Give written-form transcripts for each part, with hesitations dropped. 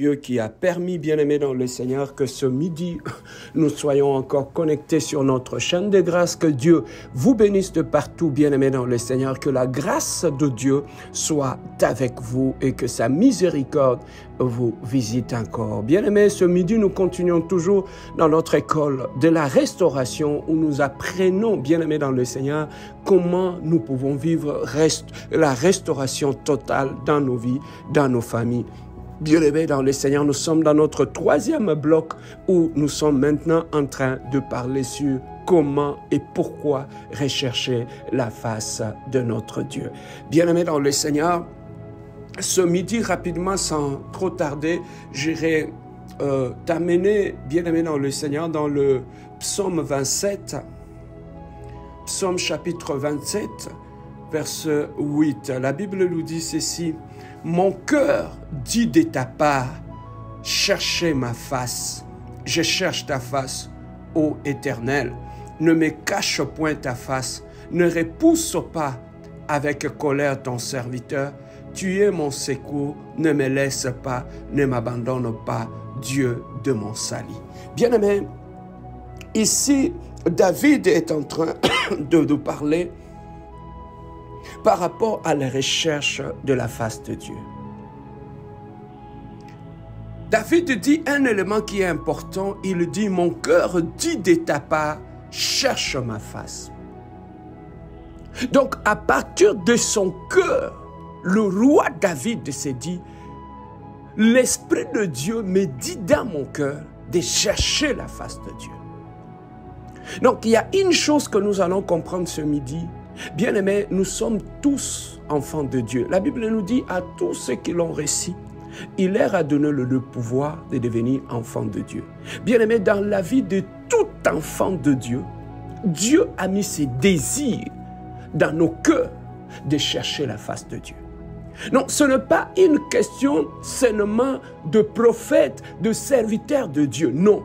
Dieu qui a permis, bien-aimés dans le Seigneur, que ce midi, nous soyons encore connectés sur notre chaîne de grâce. Que Dieu vous bénisse de partout, bien-aimés dans le Seigneur. Que la grâce de Dieu soit avec vous et que sa miséricorde vous visite encore. Bien-aimés, ce midi, nous continuons toujours dans notre école de la restauration où nous apprenons, bien-aimés dans le Seigneur, comment nous pouvons vivre la restauration totale dans nos vies, dans nos familles. Bien-aimés dans le Seigneur, nous sommes dans notre troisième bloc où nous sommes maintenant en train de parler sur comment et pourquoi rechercher la face de notre Dieu. Bien-aimés dans le Seigneur, ce midi, rapidement, sans trop tarder, j'irai t'amener, bien-aimé dans le Seigneur, dans le psaume 27, psaume chapitre 27, verset 8. La Bible nous dit ceci: « Mon cœur dit de ta part, cherchez ma face. Je cherche ta face, ô Éternel. Ne me cache point ta face. Ne repousse pas avec colère ton serviteur. Tu es mon secours. Ne me laisse pas, ne m'abandonne pas, Dieu de mon salut. » Bien-aimé, ici, David est en train de parler par rapport à la recherche de la face de Dieu. David dit un élément qui est important, il dit « Mon cœur dit de ta part, cherche ma face. » Donc, à partir de son cœur, le roi David s'est dit « L'Esprit de Dieu me dit dans mon cœur de chercher la face de Dieu. » Donc, il y a une chose que nous allons comprendre ce midi. Bien-aimés, nous sommes tous enfants de Dieu. La Bible nous dit à tous ceux qui l'ont reçu, il leur a donné le pouvoir de devenir enfants de Dieu. Bien-aimés, dans la vie de tout enfant de Dieu, Dieu a mis ses désirs dans nos cœurs de chercher la face de Dieu. Non, ce n'est pas une question seulement de prophète, de serviteur de Dieu. Non.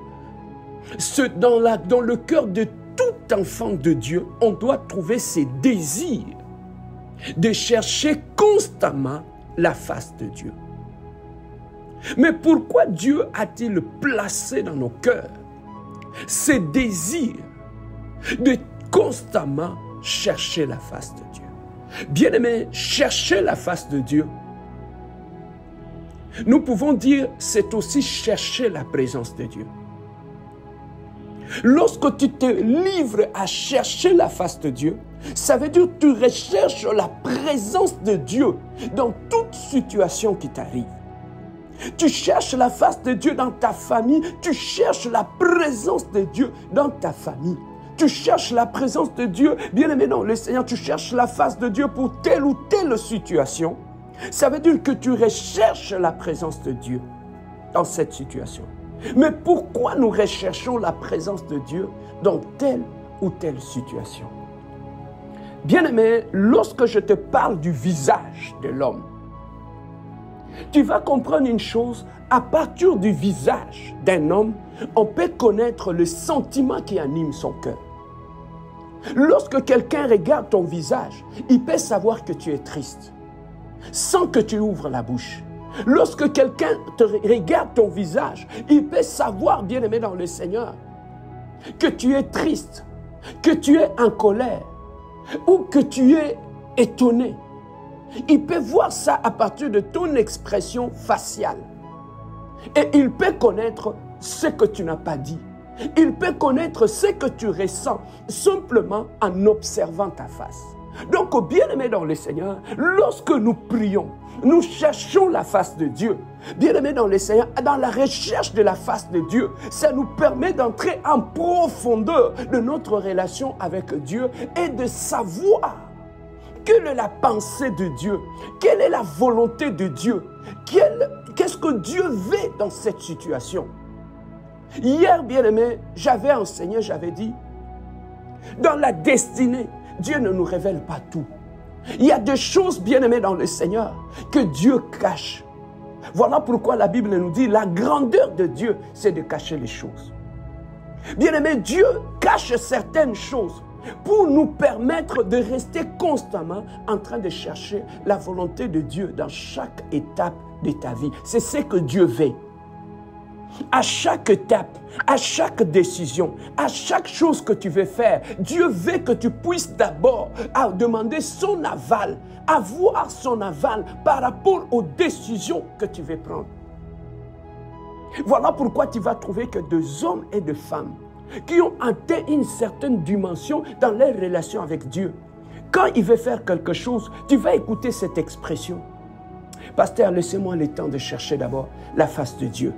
Dans le cœur de tout enfant de Dieu, on doit trouver ses désirs de chercher constamment la face de Dieu. Mais pourquoi Dieu a-t-il placé dans nos cœurs ces désirs de constamment chercher la face de Dieu? Bien-aimé, chercher la face de Dieu, nous pouvons dire c'est aussi chercher la présence de Dieu. Lorsque tu te livres à chercher la face de Dieu, ça veut dire que tu recherches la présence de Dieu dans toute situation qui t'arrive. Tu cherches la face de Dieu dans ta famille, tu cherches la présence de Dieu dans ta famille. Tu cherches la présence de Dieu, bien-aimé dans le Seigneur, tu cherches la face de Dieu pour telle ou telle situation. Ça veut dire que tu recherches la présence de Dieu dans cette situation. Mais pourquoi nous recherchons la présence de Dieu dans telle ou telle situation? Bien-aimé, lorsque je te parle du visage de l'homme, tu vas comprendre une chose, à partir du visage d'un homme, on peut connaître le sentiment qui anime son cœur. Lorsque quelqu'un regarde ton visage, il peut savoir que tu es triste, sans que tu ouvres la bouche. Lorsque quelqu'un te regarde ton visage, il peut savoir, bien-aimé dans le Seigneur, que tu es triste, que tu es en colère ou que tu es étonné. Il peut voir ça à partir de ton expression faciale. Et il peut connaître ce que tu n'as pas dit. Il peut connaître ce que tu ressens simplement en observant ta face. Donc, bien-aimé dans le Seigneur, lorsque nous prions, nous cherchons la face de Dieu. Bien-aimé dans le Seigneur, dans la recherche de la face de Dieu, ça nous permet d'entrer en profondeur de notre relation avec Dieu et de savoir quelle est la pensée de Dieu, quelle est la volonté de Dieu, qu'est-ce que Dieu veut dans cette situation. Hier, bien-aimé, j'avais enseigné, j'avais dit, dans la destinée, Dieu ne nous révèle pas tout. Il y a des choses, bien-aimées dans le Seigneur, que Dieu cache. Voilà pourquoi la Bible nous dit, la grandeur de Dieu, c'est de cacher les choses. Bien-aimé, Dieu cache certaines choses pour nous permettre de rester constamment en train de chercher la volonté de Dieu dans chaque étape de ta vie. C'est ce que Dieu veut. À chaque étape, à chaque décision, à chaque chose que tu veux faire, Dieu veut que tu puisses d'abord demander son aval, avoir son aval par rapport aux décisions que tu veux prendre. Voilà pourquoi tu vas trouver que des hommes et des femmes qui ont atteint une certaine dimension dans leur relation avec Dieu, quand il veut faire quelque chose, tu vas écouter cette expression. Pasteur, laissez-moi le temps de chercher d'abord la face de Dieu.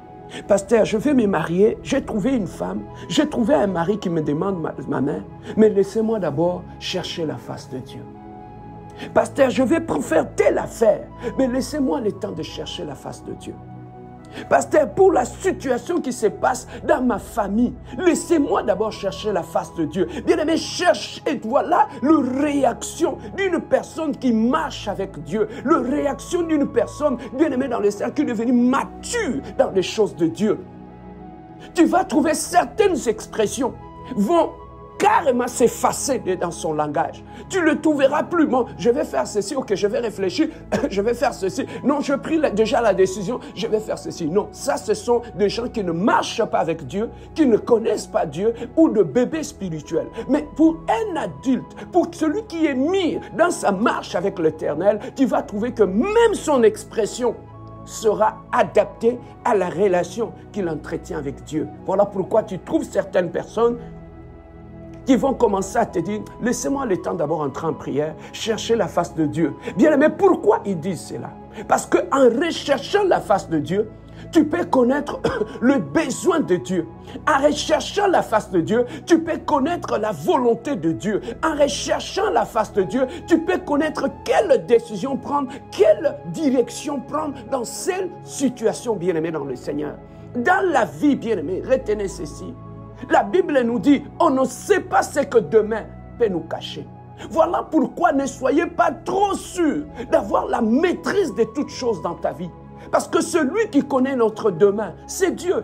Pasteur, je vais me marier, j'ai trouvé une femme, j'ai trouvé un mari qui me demande ma main, mais laissez-moi d'abord chercher la face de Dieu. Pasteur, je vais faire telle affaire, mais laissez-moi le temps de chercher la face de Dieu. Pasteur, pour la situation qui se passe dans ma famille, laissez-moi d'abord chercher la face de Dieu. Bien-aimé, cherche, et voilà la réaction d'une personne qui marche avec Dieu. La réaction d'une personne, bien-aimé dans le Seigneur, qui est devenue mature dans les choses de Dieu. Tu vas trouver certaines expressions vont carrément s'effacer dans son langage. Tu ne le trouveras plus. Bon, je vais faire ceci, ok, je vais réfléchir, je vais faire ceci. Non, je pris déjà la décision, je vais faire ceci. Non, ça, ce sont des gens qui ne marchent pas avec Dieu, qui ne connaissent pas Dieu, ou de bébés spirituels. Mais pour un adulte, pour celui qui est mis dans sa marche avec l'Éternel, tu vas trouver que même son expression sera adaptée à la relation qu'il entretient avec Dieu. Voilà pourquoi tu trouves certaines personnes qui vont commencer à te dire, laissez-moi le temps d'abord entrer en prière, chercher la face de Dieu. Bien aimé, pourquoi ils disent cela? Parce qu'en recherchant la face de Dieu, tu peux connaître le besoin de Dieu. En recherchant la face de Dieu, tu peux connaître la volonté de Dieu. En recherchant la face de Dieu, tu peux connaître quelle décision prendre, quelle direction prendre dans cette situation, bien-aimé dans le Seigneur. Dans la vie, bien-aimé, retenez ceci. La Bible nous dit, on ne sait pas ce que demain peut nous cacher. Voilà pourquoi ne soyez pas trop sûrs d'avoir la maîtrise de toutes choses dans ta vie. Parce que celui qui connaît notre demain, c'est Dieu.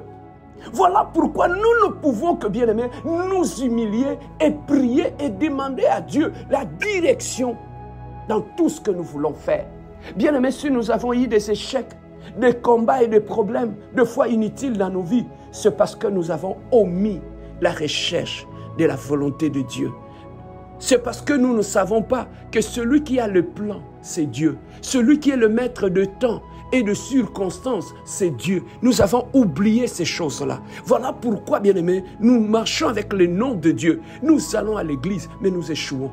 Voilà pourquoi nous ne pouvons que, bien aimés, nous humilier et prier et demander à Dieu la direction dans tout ce que nous voulons faire. Bien aimés, si nous avons eu des échecs, des combats et des problèmes, des fois inutiles dans nos vies, c'est parce que nous avons omis la recherche de la volonté de Dieu. C'est parce que nous ne savons pas que celui qui a le plan, c'est Dieu. Celui qui est le maître de temps et de circonstances, c'est Dieu. Nous avons oublié ces choses-là. Voilà pourquoi, bien-aimés, nous marchons avec le nom de Dieu. Nous allons à l'église, mais nous échouons.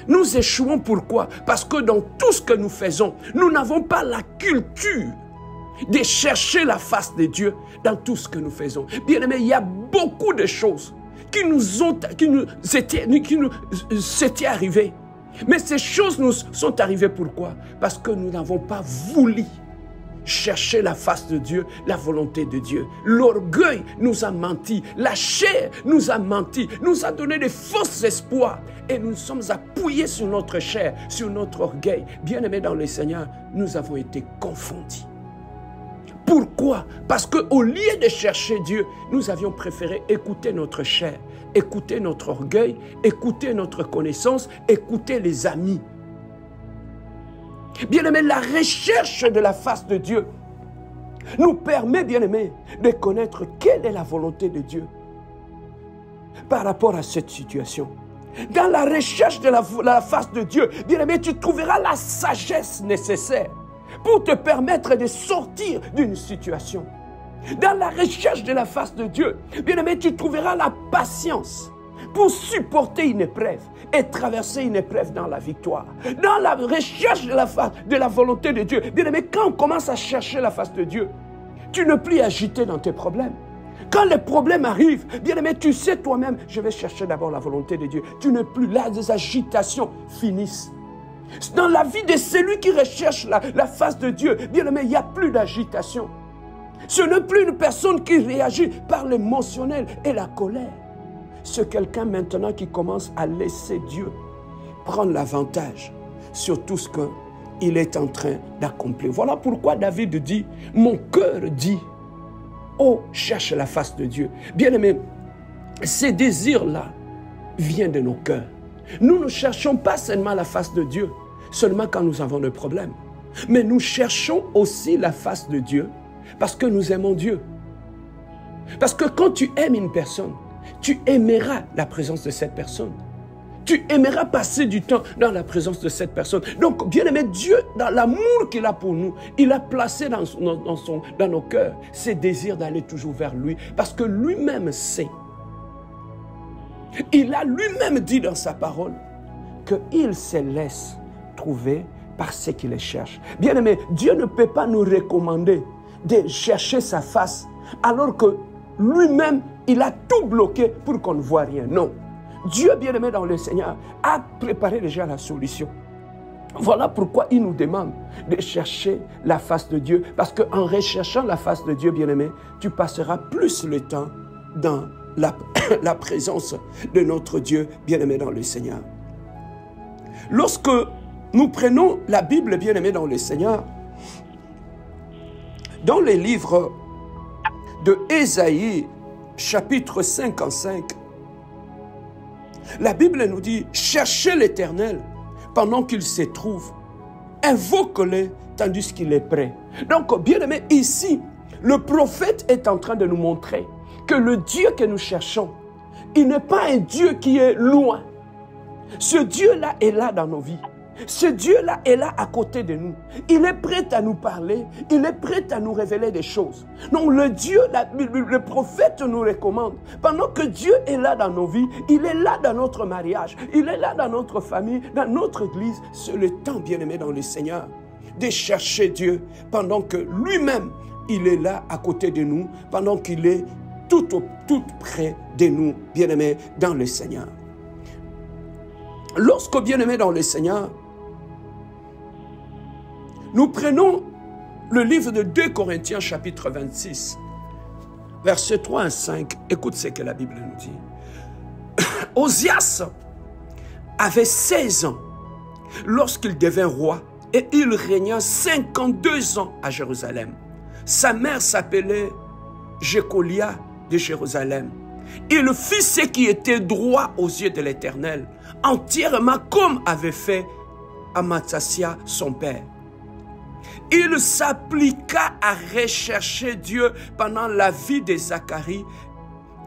Nous échouons pourquoi? Parce que dans tout ce que nous faisons, nous n'avons pas la culture de chercher la face de Dieu dans tout ce que nous faisons. Bien aimé, il y a beaucoup de choses qui nous étaient arrivées. Mais ces choses nous sont arrivées pourquoi? Parce que nous n'avons pas voulu chercher la face de Dieu, la volonté de Dieu. L'orgueil nous a menti, la chair nous a menti, nous a donné des faux espoirs et nous sommes appuyés sur notre chair, sur notre orgueil. Bien-aimés dans le Seigneur, nous avons été confondus. Pourquoi? Parce qu'au lieu de chercher Dieu, nous avions préféré écouter notre chair, écouter notre orgueil, écouter notre connaissance, écouter les amis. Bien-aimés, la recherche de la face de Dieu nous permet, bien-aimés, de connaître quelle est la volonté de Dieu par rapport à cette situation. Dans la recherche de la face de Dieu, bien-aimé, tu trouveras la sagesse nécessaire pour te permettre de sortir d'une situation. Dans la recherche de la face de Dieu, bien-aimé, tu trouveras la patience pour supporter une épreuve et traverser une épreuve dans la victoire. Dans la recherche de la volonté de Dieu, bien-aimé, quand on commence à chercher la face de Dieu, tu ne plus agité dans tes problèmes. Quand les problèmes arrivent, bien-aimé, tu sais toi-même, je vais chercher d'abord la volonté de Dieu. Tu n'es plus là, les agitations finissent. Dans la vie de celui qui recherche la face de Dieu, bien-aimé, il n'y a plus d'agitation. Ce n'est plus une personne qui réagit par l'émotionnel et la colère. C'est quelqu'un maintenant qui commence à laisser Dieu prendre l'avantage sur tout ce qu'il est en train d'accomplir. Voilà pourquoi David dit, mon cœur dit, oh, cherche la face de Dieu. Bien-aimé, ces désirs-là viennent de nos cœurs. Nous ne cherchons pas seulement la face de Dieu, seulement quand nous avons des problèmes. Mais nous cherchons aussi la face de Dieu parce que nous aimons Dieu. Parce que quand tu aimes une personne, tu aimeras la présence de cette personne. Tu aimeras passer du temps dans la présence de cette personne. Donc, bien-aimé, Dieu, dans l'amour qu'il a pour nous, il a placé dans nos cœurs ces désirs d'aller toujours vers lui. Parce que lui-même sait. Il a lui-même dit dans sa parole qu'il se laisse trouver par ceux qui les cherchent. Bien-aimé, Dieu ne peut pas nous recommander de chercher sa face alors que lui-même, il a tout bloqué pour qu'on ne voit rien. Non. Dieu, bien-aimé dans le Seigneur, a préparé déjà la solution. Voilà pourquoi il nous demande de chercher la face de Dieu. Parce qu'en recherchant la face de Dieu, bien-aimé, tu passeras plus le temps dans la présence de notre Dieu, bien-aimé dans le Seigneur. Lorsque nous prenons la Bible, bien-aimé dans le Seigneur, dans les livres de Ésaïe, chapitre 55, la Bible nous dit « Cherchez l'Éternel pendant qu'il se trouve, invoque-le tandis qu'il est prêt. » Donc, bien-aimé, ici, le prophète est en train de nous montrer que le Dieu que nous cherchons, il n'est pas un Dieu qui est loin. Ce Dieu-là est là dans nos vies. Ce Dieu-là est là à côté de nous. Il est prêt à nous parler. Il est prêt à nous révéler des choses. Donc le Dieu, le prophète nous recommande. Pendant que Dieu est là dans nos vies, il est là dans notre mariage. Il est là dans notre famille, dans notre église. C'est le temps, bien-aimé dans le Seigneur, de chercher Dieu pendant que lui-même, il est là à côté de nous, pendant qu'il est tout près de nous, bien-aimé dans le Seigneur. Lorsque, bien-aimé dans le Seigneur, nous prenons le livre de 2 Corinthiens chapitre 26, versets 3 à 5. Écoute ce que la Bible nous dit. Osias avait 16 ans lorsqu'il devint roi et il régna 52 ans à Jérusalem. Sa mère s'appelait Jécolia de Jérusalem. Il fit ce qui était droit aux yeux de l'Éternel, entièrement comme avait fait Amatsasia son père. Il s'appliqua à rechercher Dieu pendant la vie de Zacharie,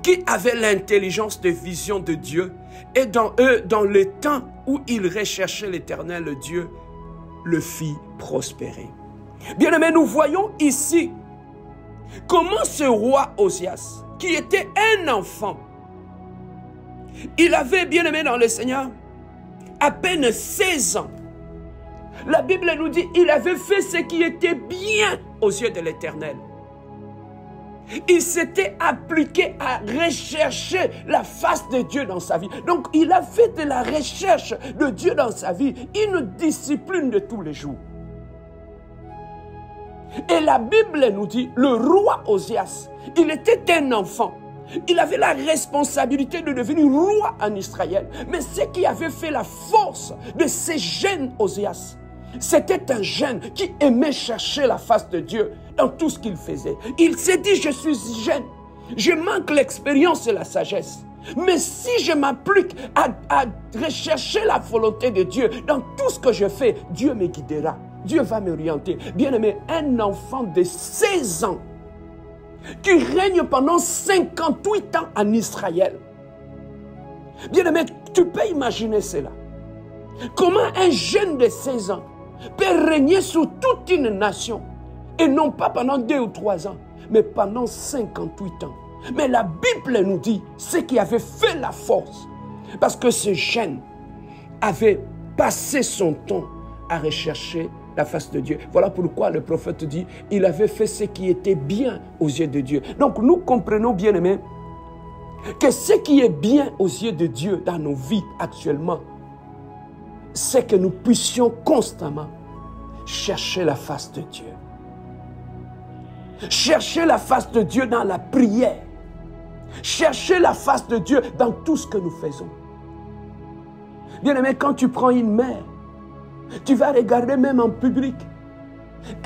qui avait l'intelligence de vision de Dieu, et dans le temps où il recherchait l'Éternel Dieu, le fit prospérer. Bien-aimés, nous voyons ici comment ce roi Osias, qui était un enfant, il avait, bien-aimé dans le Seigneur, à peine 16 ans. La Bible nous dit qu'il avait fait ce qui était bien aux yeux de l'Éternel. Il s'était appliqué à rechercher la face de Dieu dans sa vie. Donc, il a fait de la recherche de Dieu dans sa vie une discipline de tous les jours. Et la Bible nous dit, le roi Osias, il était un enfant. Il avait la responsabilité de devenir roi en Israël. Mais ce qui avait fait la force de ce jeune Osias, c'était un jeune qui aimait chercher la face de Dieu dans tout ce qu'il faisait. Il s'est dit, je suis jeune, je manque l'expérience et la sagesse. Mais si je m'applique à rechercher la volonté de Dieu dans tout ce que je fais, Dieu me guidera. Dieu va m'orienter. Bien-aimé, un enfant de 16 ans qui règne pendant 58 ans en Israël. Bien-aimé, tu peux imaginer cela. Comment un jeune de 16 ans peut régner sur toute une nation, et non pas pendant 2 ou 3 ans, mais pendant 58 ans. Mais la Bible nous dit ce qui avait fait la force, parce que ce jeune avait passé son temps à rechercher la face de Dieu. Voilà pourquoi le prophète dit, il avait fait ce qui était bien aux yeux de Dieu. Donc nous comprenons, bien aimés, que ce qui est bien aux yeux de Dieu dans nos vies actuellement, c'est que nous puissions constamment chercher la face de Dieu. Chercher la face de Dieu dans la prière. Chercher la face de Dieu dans tout ce que nous faisons. Bien aimé, quand tu prends une mère, tu vas regarder même en public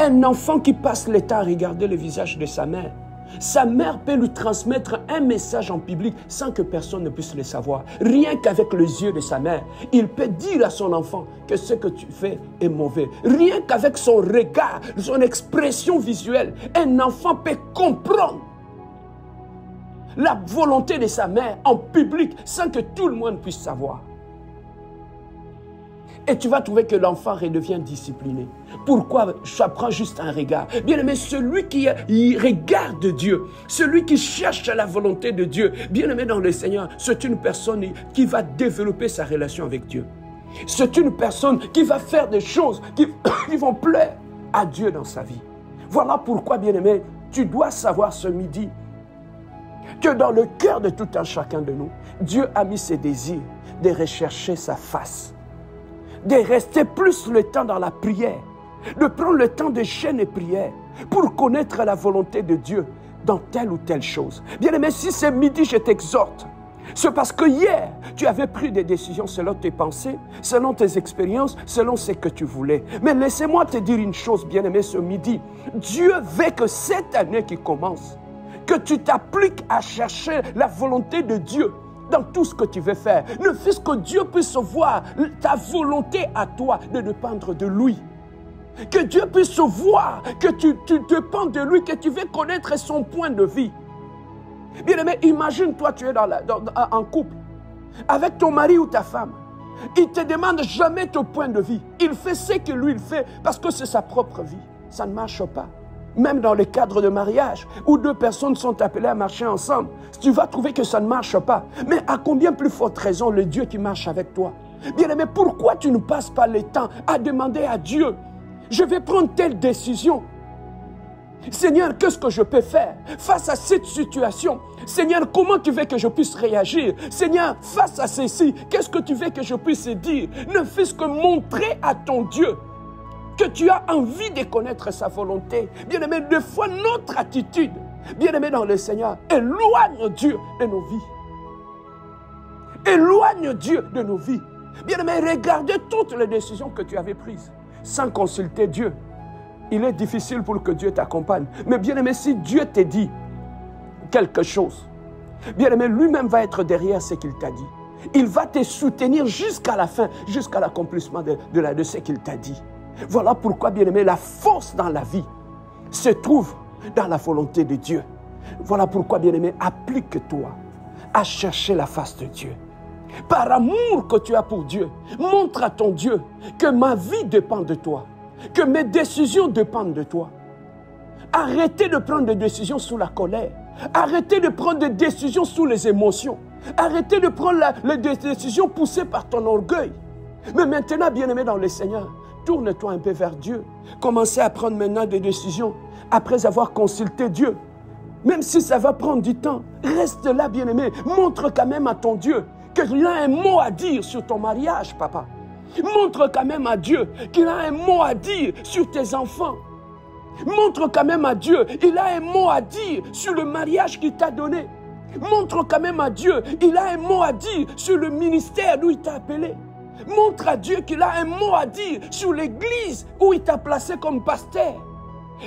un enfant qui passe le temps à regarder le visage de sa mère. Sa mère peut lui transmettre un message en public sans que personne ne puisse le savoir. Rien qu'avec les yeux de sa mère, il peut dire à son enfant que ce que tu fais est mauvais. Rien qu'avec son regard, son expression visuelle, un enfant peut comprendre la volonté de sa mère en public sans que tout le monde puisse savoir. Et tu vas trouver que l'enfant redevient discipliné. Pourquoi? Ça prend juste un regard. Bien aimé, celui qui regarde Dieu, celui qui cherche la volonté de Dieu, bien aimé dans le Seigneur, c'est une personne qui va développer sa relation avec Dieu. C'est une personne qui va faire des choses qui vont plaire à Dieu dans sa vie. Voilà pourquoi, bien aimé, tu dois savoir ce midi que dans le cœur de tout un chacun de nous, Dieu a mis ses désirs de rechercher sa face, de rester plus le temps dans la prière, de prendre le temps de jeûne et prière pour connaître la volonté de Dieu dans telle ou telle chose. Bien aimé, si ce midi je t'exhorte, c'est parce que hier, tu avais pris des décisions selon tes pensées, selon tes expériences, selon ce que tu voulais. Mais laissez-moi te dire une chose, bien aimé, ce midi. Dieu veut que cette année qui commence, que tu t'appliques à chercher la volonté de Dieu dans tout ce que tu veux faire. Ne fût-ce que Dieu puisse voir ta volonté à toi de dépendre de lui. Que Dieu puisse voir que tu dépends de lui, que tu veux connaître son point de vue. Bien aimé, imagine-toi, tu es en couple avec ton mari ou ta femme. Il ne te demande jamais ton point de vue. Il fait ce que lui il fait parce que c'est sa propre vie. Ça ne marche pas. Même dans le cadre de mariage, où deux personnes sont appelées à marcher ensemble, tu vas trouver que ça ne marche pas. Mais à combien plus forte raison le Dieu qui marche avec toi? Bien aimé, pourquoi tu ne passes pas le temps à demander à Dieu, je vais prendre telle décision. Seigneur, qu'est-ce que je peux faire face à cette situation? Seigneur, comment tu veux que je puisse réagir? Seigneur, face à ceci, qu'est-ce que tu veux que je puisse dire? Ne fais-ce que montrer à ton Dieu que tu as envie de connaître sa volonté. Bien-aimé, des fois, notre attitude, bien-aimé dans le Seigneur, éloigne Dieu de nos vies. Éloigne Dieu de nos vies. Bien-aimé, regardez toutes les décisions que tu avais prises sans consulter Dieu. Il est difficile pour que Dieu t'accompagne. Mais bien-aimé, si Dieu t'a dit quelque chose, bien-aimé, lui-même va être derrière ce qu'il t'a dit. Il va te soutenir jusqu'à la fin, jusqu'à l'accomplissement de ce qu'il t'a dit. Voilà pourquoi, bien-aimé, la force dans la vie se trouve dans la volonté de Dieu. Voilà pourquoi, bien-aimé, applique-toi à chercher la face de Dieu. Par amour que tu as pour Dieu, montre à ton Dieu que ma vie dépend de toi, que mes décisions dépendent de toi. Arrêtez de prendre des décisions sous la colère. Arrêtez de prendre des décisions sous les émotions. Arrêtez de prendre les décisions poussées par ton orgueil. Mais maintenant, bien-aimé dans le Seigneur, tourne-toi un peu vers Dieu. Commencez à prendre maintenant des décisions après avoir consulté Dieu. Même si ça va prendre du temps, reste là, bien-aimé. Montre quand même à ton Dieu qu'il a un mot à dire sur ton mariage, papa. Montre quand même à Dieu qu'il a un mot à dire sur tes enfants. Montre quand même à Dieu qu'il a un mot à dire sur le mariage qu'il t'a donné. Montre quand même à Dieu qu'il a un mot à dire sur le ministère d'où il t'a appelé. Montre à Dieu qu'il a un mot à dire sur l'église où il t'a placé comme pasteur.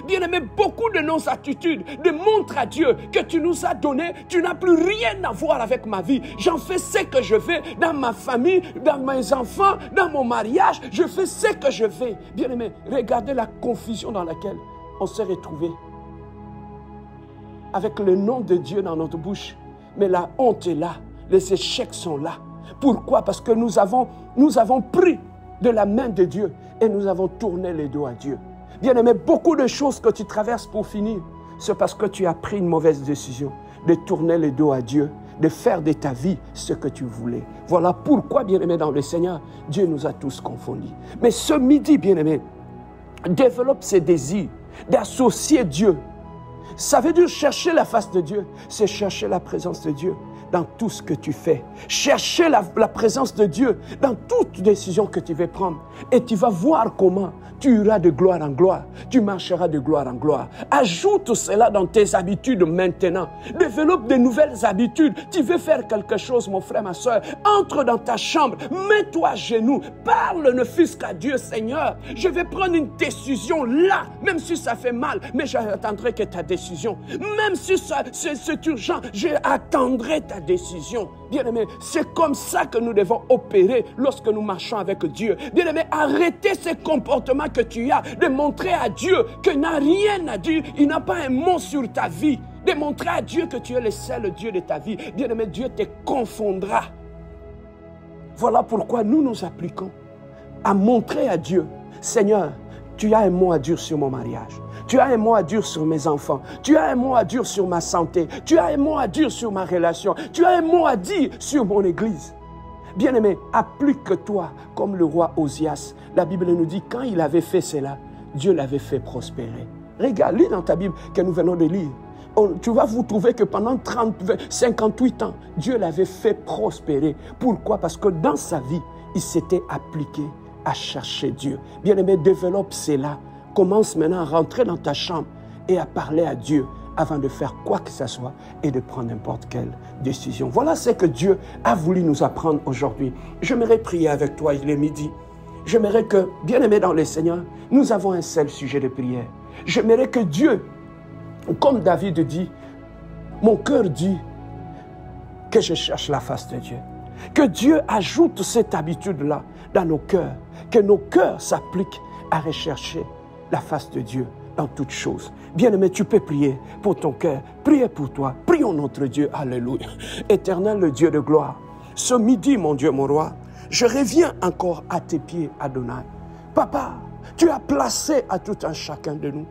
Bien-aimé, beaucoup de nos attitudes démontrent à Dieu que tu nous as donné, tu n'as plus rien à voir avec ma vie. J'en fais ce que je veux dans ma famille, dans mes enfants, dans mon mariage. Je fais ce que je veux. Bien-aimé, regardez la confusion dans laquelle on s'est retrouvés. Avec le nom de Dieu dans notre bouche. Mais la honte est là, les échecs sont là. Pourquoi? Parce que nous avons pris de la main de Dieu et nous avons tourné les dos à Dieu. Bien-aimé, beaucoup de choses que tu traverses pour finir, c'est parce que tu as pris une mauvaise décision de tourner les dos à Dieu, de faire de ta vie ce que tu voulais. Voilà pourquoi, bien-aimé dans le Seigneur, Dieu nous a tous confondus. Mais ce midi, bien-aimé, développe ces désirs d'associer Dieu. Ça veut dire chercher la face de Dieu, c'est chercher la présence de Dieu. dans tout ce que tu fais. Cherchez la présence de Dieu dans toute décision que tu vas prendre. Et tu vas voir comment tu iras de gloire en gloire. Tu marcheras de gloire en gloire. Ajoute cela dans tes habitudes maintenant. Développe de nouvelles habitudes. Tu veux faire quelque chose, mon frère, ma soeur. Entre dans ta chambre. Mets-toi à genoux. Parle ne fût-ce qu'à Dieu, Seigneur. Je vais prendre une décision là. Même si ça fait mal. Mais j'attendrai que ta décision. Même si c'est urgent. J'attendrai ta décision. Bien-aimé, c'est comme ça que nous devons opérer lorsque nous marchons avec Dieu. Bien-aimé, arrêtez ces comportements que tu as, de montrer à Dieu qu'il n'a rien à dire, il n'a pas un mot sur ta vie, de montrer à Dieu que tu es le seul Dieu de ta vie. Bien-aimé, Dieu te confondra. Voilà pourquoi nous nous appliquons à montrer à Dieu, Seigneur, tu as un mot à dire sur mon mariage. Tu as un mot à dire sur mes enfants. Tu as un mot à dire sur ma santé. Tu as un mot à dire sur ma relation. Tu as un mot à dire sur mon église. Bien-aimé, applique-toi comme le roi Osias. La Bible nous dit, quand il avait fait cela, Dieu l'avait fait prospérer. Regarde, lis dans ta Bible que nous venons de lire. Tu vas vous trouver que pendant 58 ans, Dieu l'avait fait prospérer. Pourquoi? Parce que dans sa vie, il s'était appliqué à chercher Dieu. Bien-aimé, développe cela. Commence maintenant à rentrer dans ta chambre et à parler à Dieu avant de faire quoi que ce soit et de prendre n'importe quelle décision. Voilà ce que Dieu a voulu nous apprendre aujourd'hui. J'aimerais prier avec toi, il est midi. J'aimerais que, bien-aimés dans le Seigneur, nous avons un seul sujet de prière. J'aimerais que Dieu, comme David dit, mon cœur dit que je cherche la face de Dieu. Que Dieu ajoute cette habitude-là dans nos cœurs. Que nos cœurs s'appliquent à rechercher la face de Dieu dans toutes choses. Bien-aimé, tu peux prier pour ton cœur. Priez pour toi. Prions notre Dieu. Alléluia. Éternel, le Dieu de gloire. Ce midi, mon Dieu, mon roi, je reviens encore à tes pieds, Adonai. Papa, tu as placé à tout un chacun de nous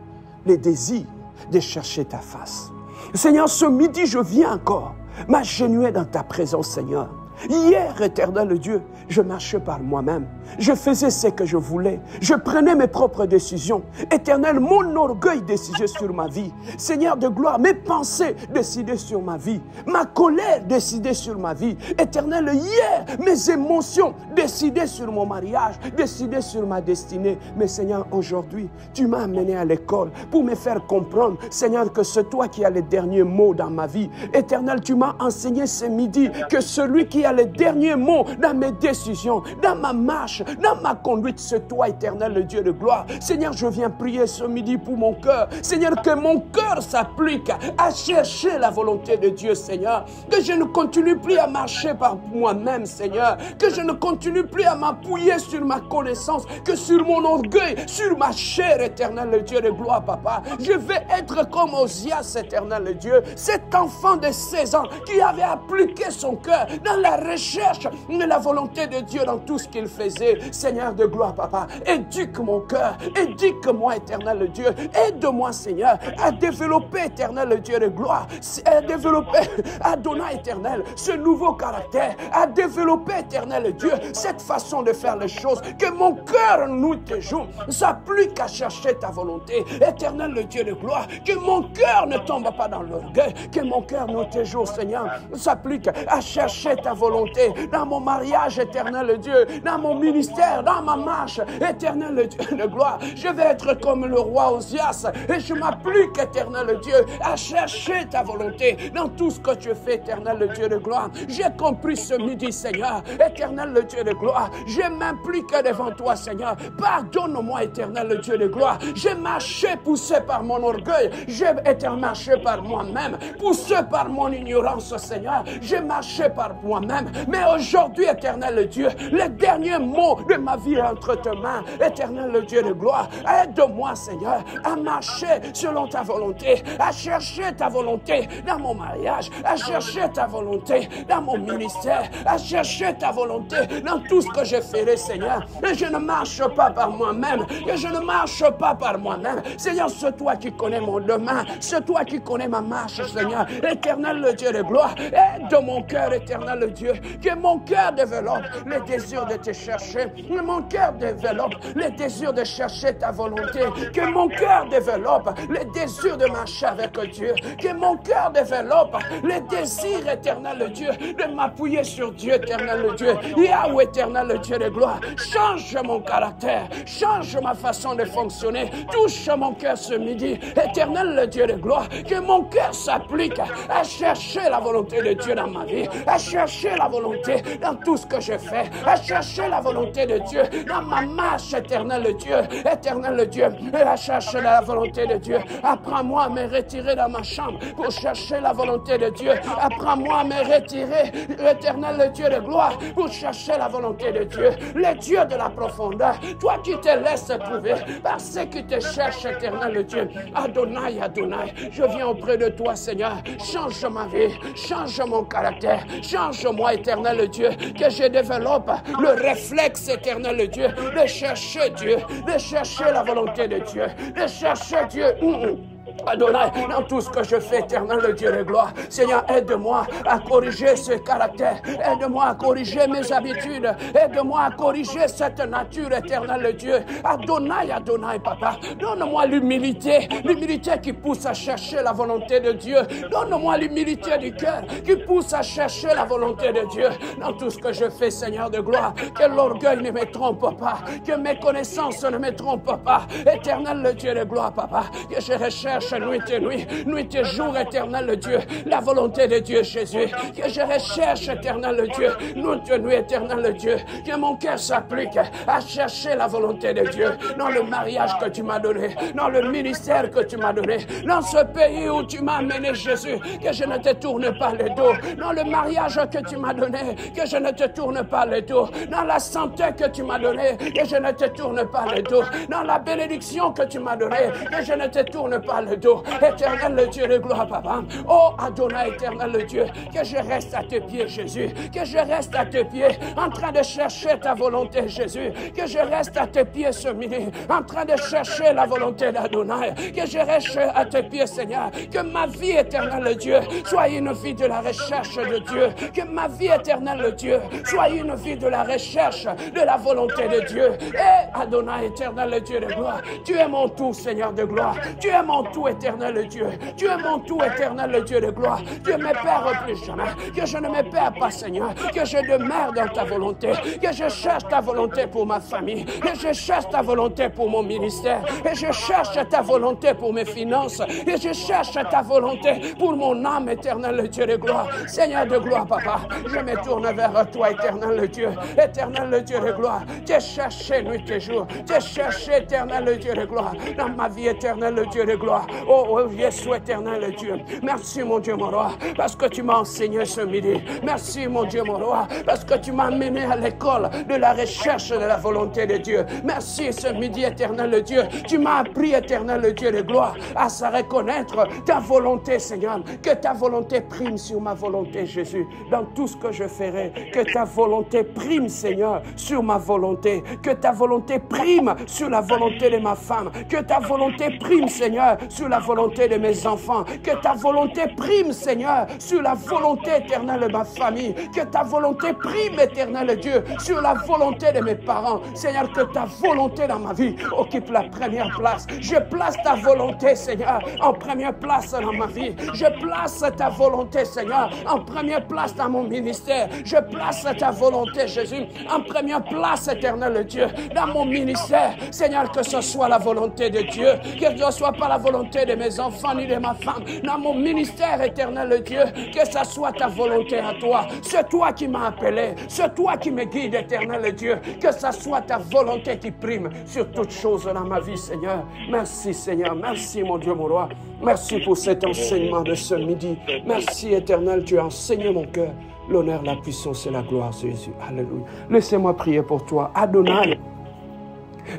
les désirs de chercher ta face. Seigneur, ce midi, je viens encore m'agenouiller dans ta présence, Seigneur. Hier, éternel Dieu, je marchais par moi-même. Je faisais ce que je voulais. Je prenais mes propres décisions. Éternel, mon orgueil décidait sur ma vie. Seigneur de gloire, mes pensées décidaient sur ma vie. Ma colère décidait sur ma vie. Éternel, hier, mes émotions décidaient sur mon mariage, décidaient sur ma destinée. Mais Seigneur, aujourd'hui, tu m'as amené à l'école pour me faire comprendre, Seigneur, que c'est toi qui as les derniers mots dans ma vie. Éternel, tu m'as enseigné ce midi que celui qui a les derniers mots dans mes décisions, dans ma marche, dans ma conduite, c'est toi, éternel, le Dieu de gloire. Seigneur, je viens prier ce midi pour mon cœur. Seigneur, que mon cœur s'applique à chercher la volonté de Dieu, Seigneur. Que je ne continue plus à marcher par moi-même, Seigneur. Que je ne continue plus à m'appuyer sur ma connaissance, que sur mon orgueil, sur ma chair, éternel, le Dieu de gloire, Papa. Je vais être comme Osias, éternel, le Dieu. Cet enfant de 16 ans qui avait appliqué son cœur dans la recherche de la volonté de Dieu dans tout ce qu'il faisait. Seigneur de gloire, Papa, éduque mon cœur, éduque-moi, éternel Dieu. Aide-moi, Seigneur, à développer, éternel Dieu de gloire, à développer, à donner, éternel, ce nouveau caractère, à développer, éternel Dieu, cette façon de faire les choses, que mon cœur, nous toujours, s'applique à chercher ta volonté, éternel Dieu de gloire, que mon cœur ne tombe pas dans l'orgueil, que mon cœur, nous toujours, Seigneur, s'applique à chercher ta volonté dans mon mariage, éternel Dieu, dans mon ministère, dans ma marche, éternel Dieu de gloire. Je vais être comme le roi Osias et je m'applique, éternel Dieu, à chercher ta volonté dans tout ce que tu fais, éternel Dieu de gloire. J'ai compris ce midi, Seigneur, éternel Dieu de gloire. Je m'implique devant toi, Seigneur. Pardonne-moi, éternel Dieu de gloire. J'ai marché poussé par mon orgueil. J'ai été marché par moi-même, poussé par mon ignorance, Seigneur. J'ai marché par moi-même. Mais aujourd'hui, éternel Dieu, les derniers mots de ma vie entre tes mains, éternel Dieu de gloire, aide-moi, Seigneur, à marcher selon ta volonté, à chercher ta volonté dans mon mariage, à chercher ta volonté dans mon ministère, à chercher ta volonté dans tout ce que je ferai, Seigneur. Et je ne marche pas par moi-même, et je ne marche pas par moi-même. Seigneur, c'est toi qui connais mon demain, c'est toi qui connais ma marche, Seigneur. Éternel Dieu de gloire, aide mon cœur, éternel Dieu, Dieu. Que mon cœur développe le désir de te chercher. Que mon cœur développe le désir de chercher ta volonté. Que mon cœur développe le désir de marcher avec Dieu. Que mon cœur développe le désir éternel, le Dieu, de m'appuyer sur Dieu, éternel, le Dieu. Yahweh, éternel, le Dieu de gloire. Change mon caractère. Change ma façon de fonctionner. Touche mon cœur ce midi. Éternel, le Dieu de gloire. Que mon cœur s'applique à chercher la volonté de Dieu dans ma vie. À chercher la volonté dans tout ce que je fais. À chercher la volonté de Dieu dans ma marche, éternel, le Dieu. Éternel, le Dieu. Et à chercher la volonté de Dieu. Apprends-moi à me retirer dans ma chambre pour chercher la volonté de Dieu. Apprends-moi à me retirer, l'éternel, le Dieu de gloire, pour chercher la volonté de Dieu. Le Dieu de la profondeur. Toi qui te laisses éprouver par ceux qui te cherchent, éternel, le Dieu. Adonai, Adonai, je viens auprès de toi, Seigneur. Change ma vie, change mon caractère, change-moi, éternel, le Dieu, que je développe le réflexe, éternel, le Dieu, de chercher Dieu, de chercher la volonté de Dieu, de chercher Dieu. Adonai, dans tout ce que je fais, éternel, le Dieu de gloire. Seigneur, aide-moi à corriger ce caractère. Aide-moi à corriger mes habitudes. Aide-moi à corriger cette nature, éternel, le Dieu. Adonai, Adonai, Papa. Donne-moi l'humilité. L'humilité qui pousse à chercher la volonté de Dieu. Donne-moi l'humilité du cœur qui pousse à chercher la volonté de Dieu. Dans tout ce que je fais, Seigneur de gloire. Que l'orgueil ne me trompe pas. Que mes connaissances ne me trompent pas. Éternel, le Dieu de gloire, Papa. Que je recherche nuit et jour, éternel le Dieu, la volonté de Dieu, Jésus, que je recherche, éternel le Dieu, nuit, éternel le Dieu, que mon cœur s'applique à chercher la volonté de Dieu, dans le mariage que tu m'as donné, dans le ministère que tu m'as donné, dans ce pays où tu m'as amené, Jésus, que je ne te tourne pas le dos, dans le mariage que tu m'as donné, que je ne te tourne pas le dos, dans la santé que tu m'as donnée, que je ne te tourne pas le dos, dans la bénédiction que tu m'as donnée, que je ne te tourne pas le dos. Éternel le Dieu de gloire, Papa. Oh Adonai, éternel le Dieu, que je reste à tes pieds, Jésus, que je reste à tes pieds, en train de chercher ta volonté, Jésus, que je reste à tes pieds ce midi, en train de chercher la volonté d'Adonai, que je reste à tes pieds, Seigneur, que ma vie, éternel le Dieu, soit une vie de la recherche de Dieu, que ma vie, éternel le Dieu, soit une vie de la recherche de la volonté de Dieu. Et Adonai, éternel le Dieu de gloire, tu es mon tout, Seigneur de gloire, tu es mon tout, éternel le Dieu, tu es mon tout, éternel le Dieu de gloire, tu ne me perds plus jamais, que je ne me perds pas, Seigneur, que je demeure dans ta volonté, que je cherche ta volonté pour ma famille, que je cherche ta volonté pour mon ministère, et je cherche ta volonté pour mes finances, et je cherche ta volonté pour mon âme, éternel le Dieu de gloire. Seigneur de gloire, Papa, je me tourne vers toi, éternel le Dieu, éternel le Dieu de gloire, t'es cherché nuit et jour, t'es cherché, éternel le Dieu de gloire, dans ma vie, éternel le Dieu de gloire. Oh, Jésus, éternel le Dieu, merci mon Dieu, mon roi, parce que tu m'as enseigné ce midi. Merci mon Dieu, mon roi, parce que tu m'as mené à l'école de la recherche de la volonté de Dieu. Merci ce midi, éternel le Dieu, tu m'as appris, éternel le Dieu de gloire, à se reconnaître ta volonté, Seigneur, que ta volonté prime sur ma volonté, Jésus, dans tout ce que je ferai, que ta volonté prime, Seigneur, sur ma volonté, que ta volonté prime sur la volonté de ma femme, que ta volonté prime, Seigneur, sur la volonté de mes enfants, que ta volonté prime, Seigneur, sur la volonté éternelle de ma famille, que ta volonté prime, éternel Dieu, sur la volonté de mes parents, Seigneur, que ta volonté dans ma vie occupe la première place. Je place ta volonté, Seigneur, en première place dans ma vie. Je place ta volonté, Seigneur, en première place dans mon ministère. Je place ta volonté, Jésus, en première place, éternel Dieu, dans mon ministère. Seigneur, que ce soit la volonté de Dieu, que ce ne soit pas la volonté de mes enfants ni de ma femme, dans mon ministère, éternel Dieu, que ce soit ta volonté à toi. C'est toi qui m'as appelé, c'est toi qui me guide, éternel Dieu, que ce soit ta volonté qui prime sur toutes choses dans ma vie, Seigneur. Merci, Seigneur, merci, mon Dieu, mon roi. Merci pour cet enseignement de ce midi. Merci, éternel Dieu, enseigne mon cœur. L'honneur, la puissance et la gloire, Jésus. Alléluia. Laissez-moi prier pour toi. Adonai,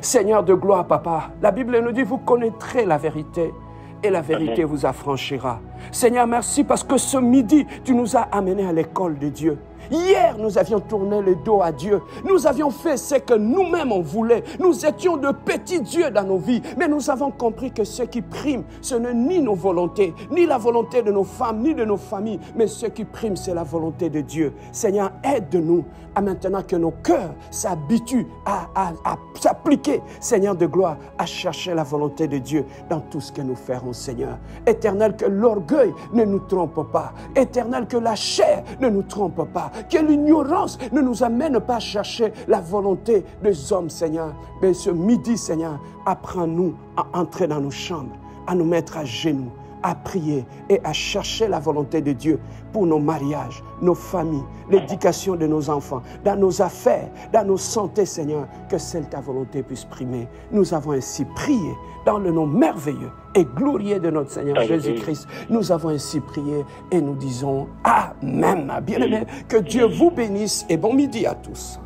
Seigneur de gloire, Papa. La Bible nous dit, vous connaîtrez la vérité et la vérité vous affranchira. Seigneur, merci parce que ce midi, tu nous as amenés à l'école de Dieu. Hier, nous avions tourné le dos à Dieu. Nous avions fait ce que nous-mêmes on voulait. Nous étions de petits dieux dans nos vies. Mais nous avons compris que ce qui prime, ce n'est ni nos volontés, ni la volonté de nos femmes, ni de nos familles. Mais ce qui prime, c'est la volonté de Dieu. Seigneur, aide-nous à maintenant que nos cœurs s'habituent à s'appliquer, Seigneur de gloire, à chercher la volonté de Dieu dans tout ce que nous ferons, Seigneur. Éternel, que l'orgueil ne nous trompe pas. Éternel, que la chair ne nous trompe pas. Que l'ignorance ne nous amène pas à chercher la volonté des hommes, Seigneur. Mais ce midi, Seigneur, apprends-nous à entrer dans nos chambres, à nous mettre à genoux, à prier et à chercher la volonté de Dieu pour nos mariages, nos familles, l'éducation de nos enfants, dans nos affaires, dans nos santé, Seigneur, que seule ta volonté puisse primer. Nous avons ainsi prié dans le nom merveilleux et glorieux de notre Seigneur Jésus-Christ. Nous avons ainsi prié et nous disons Amen. Bien-aimés, que Dieu vous bénisse et bon midi à tous.